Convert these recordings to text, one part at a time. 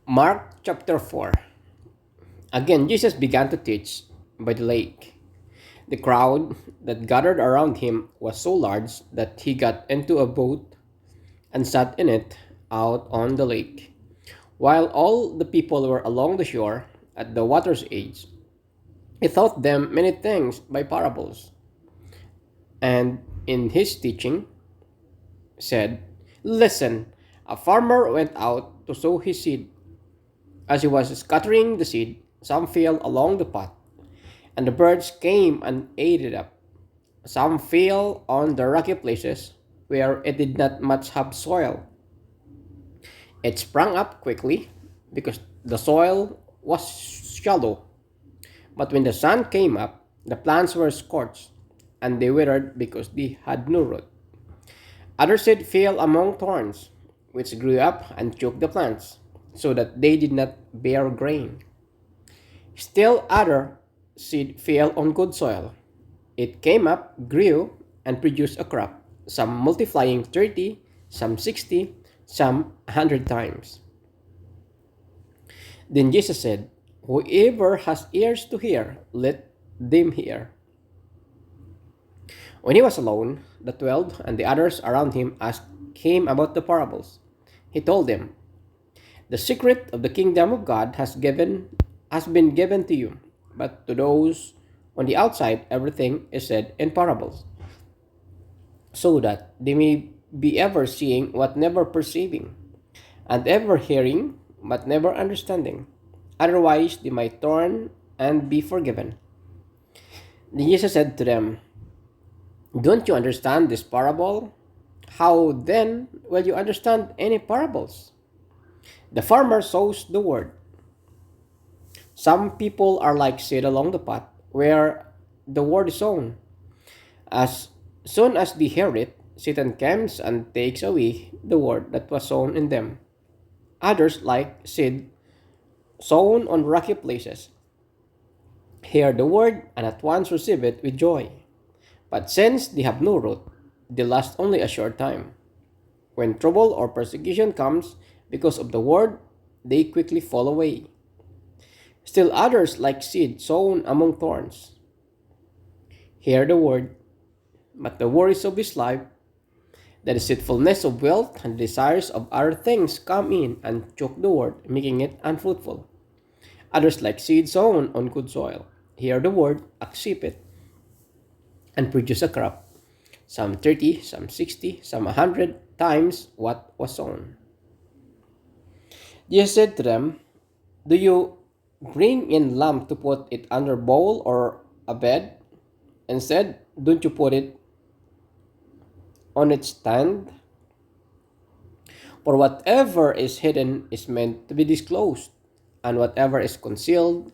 Mark chapter 4. Again, Jesus began to teach by the lake. The crowd that gathered around him was so large that he got into a boat and sat in it out on the lake, while all the people were along the shore at the water's edge. He taught them many things by parables, and in his teaching said, "Listen, a farmer went out to sow his seed. As he was scattering the seed, some fell along the path, and the birds came and ate it up. Some fell on the rocky places where it did not much have soil. It sprang up quickly because the soil was shallow. But when the sun came up, the plants were scorched, and they withered because they had no root. Other seed fell among thorns, which grew up and choked the plants, so that they did not bear grain. Still other seed fell on good soil. It came up, grew, and produced a crop, some multiplying 30, some 60, some 100 times. Then Jesus said, "Whoever has ears to hear, let them hear." When he was alone, the 12 and the others around him asked him about the parables. He told them, "The secret of the kingdom of God has been given to you, but to those on the outside everything is said in parables, so that they may be ever seeing but never perceiving, and ever hearing but never understanding. Otherwise they might turn and be forgiven." Then Jesus said to them, "Don't you understand this parable? How then will you understand any parables? The farmer sows the word. Some people are like seed along the path where the word is sown. As soon as they hear it, Satan comes and takes away the word that was sown in them. Others, like seed sown on rocky places, hear the word and at once receive it with joy. But since they have no root, they last only a short time. When trouble or persecution comes because of the word, they quickly fall away. Still others, like seed sown among thorns, hear the word, but the worries of this life, the deceitfulness of wealth, and the desires of other things come in and choke the word, making it unfruitful. Others, like seed sown on good soil, hear the word, accept it, and produce a crop, some 30, some 60, some 100 times what was sown. Jesus said to them, "Do you bring in lamp to put it under bowl or a bed? Instead, don't you put it on its stand? For whatever is hidden is meant to be disclosed, and whatever is concealed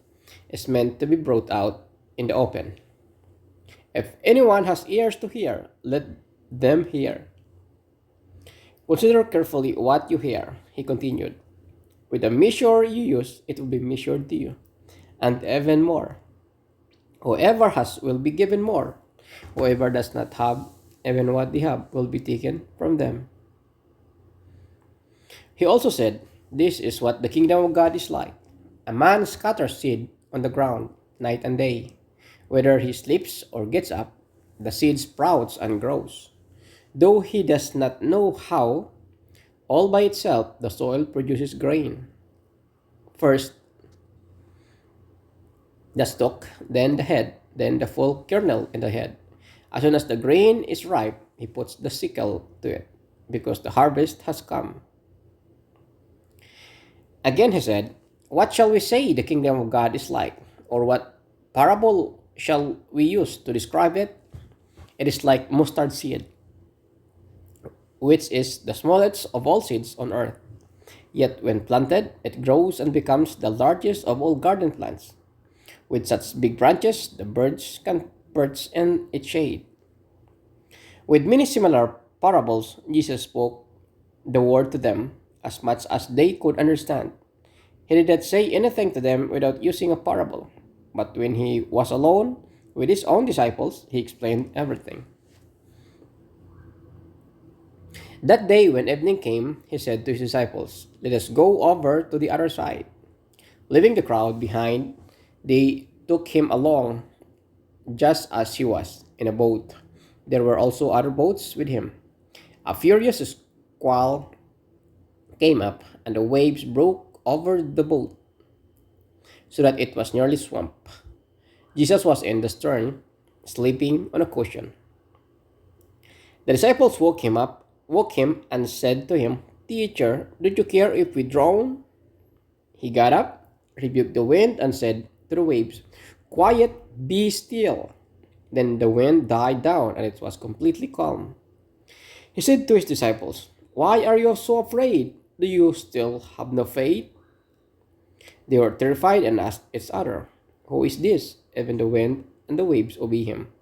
is meant to be brought out in the open. If anyone has ears to hear, let them hear. Consider carefully what you hear," he continued. "With the measure you use, it will be measured to you, and even more. Whoever has will be given more. Whoever does not have, even what they have will be taken from them." He also said, "This is what the kingdom of God is like. A man scatters seed on the ground night and day. Whether he sleeps or gets up, the seed sprouts and grows. Though he does not know how, all by itself the soil produces grain. First the stalk, then the head, then the full kernel in the head. As soon as the grain is ripe, he puts the sickle to it, because the harvest has come." Again he said, "What shall we say the kingdom of God is like? Or what parable shall we use to describe it? It is like mustard seed, which is the smallest of all seeds on earth. Yet when planted, it grows and becomes the largest of all garden plants. With such big branches, the birds can perch in its shade." With many similar parables, Jesus spoke the word to them as much as they could understand. He did not say anything to them without using a parable. But when he was alone with his own disciples, he explained everything. That day, when evening came, he said to his disciples, "Let us go over to the other side." Leaving the crowd behind, they took him along just as he was, in a boat. There were also other boats with him. A furious squall came up, and the waves broke over the boat so that it was nearly swamped. Jesus was in the stern, sleeping on a cushion. The disciples woke him, and said to him, "Teacher, don't you care if we drown?" He got up, rebuked the wind, and said to the waves, "Quiet, be still." Then the wind died down, and it was completely calm. He said to his disciples, "Why are you so afraid? Do you still have no faith?" They were terrified and asked each other, "Who is this?" Even the wind and the waves obey him.